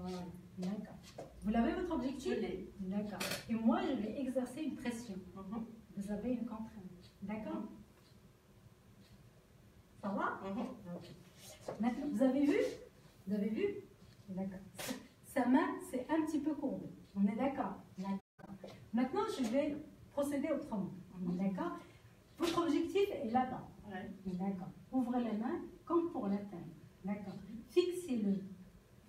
Voilà, d'accord. Vous l'avez votre objectif? Je l'ai. D'accord. Et moi, je vais exercer une pression. Vous avez une contrainte. D'accord? Ça va? Ok. Maintenant, vous avez vu? Vous avez vu? D'accord. Sa main, c'est un petit peu courbé. On est d'accord? D'accord. Maintenant, je vais procéder autrement. D'accord? Votre objectif est là-bas. Ouais. D'accord. Ouvrez la main comme pour l'atteindre. D'accord. Fixez-le.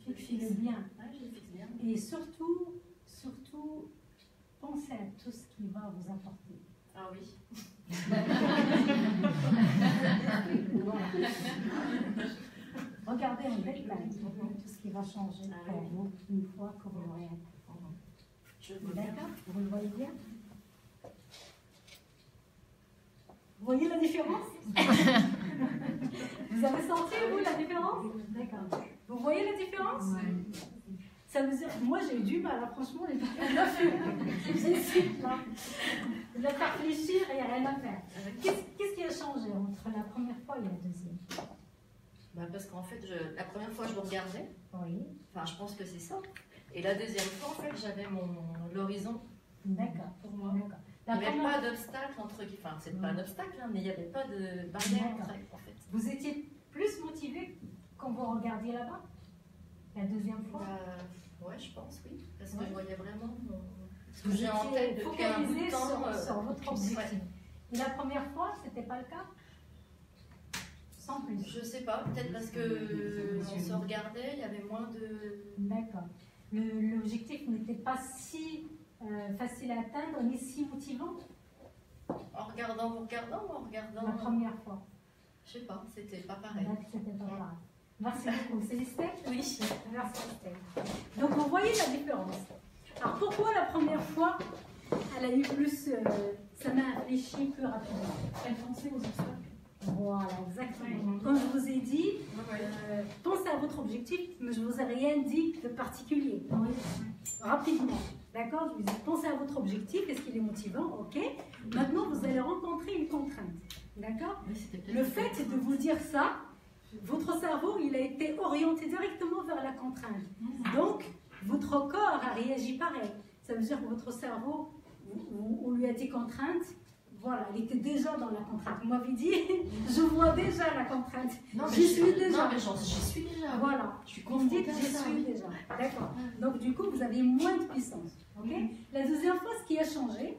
Fixez-le bien. Ouais, je fixe bien. Et surtout, pensez à tout ce qui va vous apporter. Ah oui. Regardez en détail tout ce qui va changer pour vous une fois que vous l'aurez atteint. D'accord? Vous le voyez bien? Vous voyez la différence? Vous avez senti, vous, la différence? D'accord. Vous voyez la différence? Ça veut dire, moi j'ai eu du mal, hein, franchement, les j'essaie de la faire réfléchir et il n'y a rien à faire. Qu'est-ce qui a changé entre la première fois et la deuxième? Bah parce qu'en fait, la première fois, je vous regardais. Oui. Enfin, je pense que c'est ça. Et la deuxième fois, en fait, j'avais l'horizon. D'accord. Pour moi. D'accord. Il n'y avait pas d'obstacle entre... Enfin, c'est pas un obstacle, hein, mais il n'y avait pas de barrière entre elles, en fait. Vous étiez plus motivé quand vous regardiez là-bas? La deuxième fois? Ouais, je pense, oui. Parce que je voyais vraiment ce que Vous j'ai en tête depuis un bout de temps. sur votre objectif. Ouais. Et la première fois, c'était pas le cas? Sans plus? Je sais pas, peut-être parce que on se regardait, il y avait moins de... D'accord. L'objectif n'était pas si facile à atteindre, ni si motivant? En regardant, vous regardant ou en regardant... La première fois? Je sais pas, c'était pas pareil. C'était pas pareil. Merci beaucoup. C'est Estelle? Oui. Merci Estelle. Donc vous voyez la différence. Alors pourquoi la première fois, elle a eu plus... ça m'a réfléchi plus rapidement? Elle pensait aux obstacles. Voilà, exactement. Comme je vous ai dit, pensez à votre objectif, mais je ne vous ai rien dit de particulier. Rapidement. D'accord? Je vous dis, pensez à votre objectif, est-ce qu'il est motivant? Ok. Maintenant, vous allez rencontrer une contrainte. D'accord? Le fait de vous dire ça, votre cerveau, il a été orienté directement vers la contrainte. Donc, votre corps a réagi pareil. Ça veut dire que votre cerveau, on lui a dit contrainte. Voilà, il était déjà dans la contrainte. Vous m'avez dit, je vois déjà la contrainte. J'y suis déjà. Non, mais j'y suis déjà. Voilà. Je suis On dit confrontée que à j'y ça. suis déjà. D'accord. Donc, du coup, vous avez moins de puissance. Okay? La deuxième fois, ce qui a changé,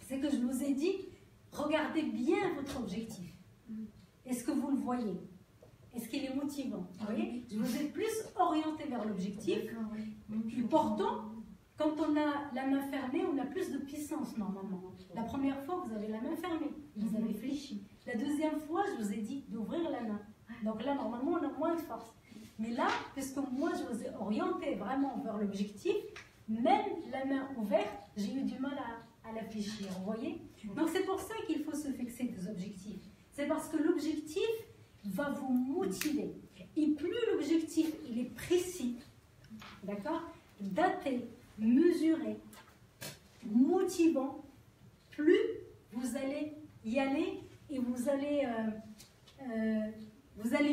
c'est que je vous ai dit, regardez bien votre objectif. Est-ce que vous le voyez? Est-ce qu'il est motivant? Vous voyez? Je vous ai plus orienté vers l'objectif. Et pourtant, quand on a la main fermée, on a plus de puissance normalement. La première fois, vous avez la main fermée, vous avez fléchi. La deuxième fois, je vous ai dit d'ouvrir la main. Donc là, normalement, on a moins de force. Mais là, puisque moi, je vous ai orienté vraiment vers l'objectif, même la main ouverte, j'ai eu du mal à la fléchir, vous voyez? Donc c'est pour ça qu'il faut se fixer des objectifs. C'est parce que l'objectif va vous motiver. Et plus l'objectif, il est précis, d'accord? Daté, mesuré, motivant, plus vous allez y aller et vous allez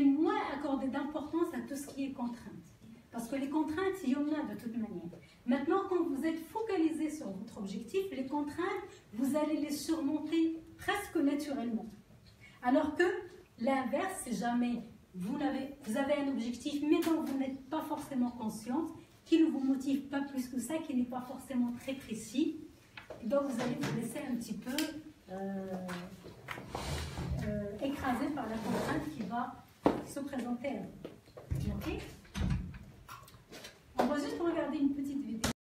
moins accorder d'importance à tout ce qui est contrainte. Parce que les contraintes, il y en a de toute manière. Maintenant, quand vous êtes focalisé sur votre objectif, les contraintes, vous allez les surmonter presque naturellement. Alors que l'inverse, c'est jamais, vous avez un objectif, mais dont vous n'êtes pas forcément consciente, qui ne vous motive pas plus que ça, qui n'est pas forcément très précis, et donc vous allez vous laisser un petit peu écraser par la contrainte qui va se présenter à vous. Ok? On va juste regarder une petite vidéo.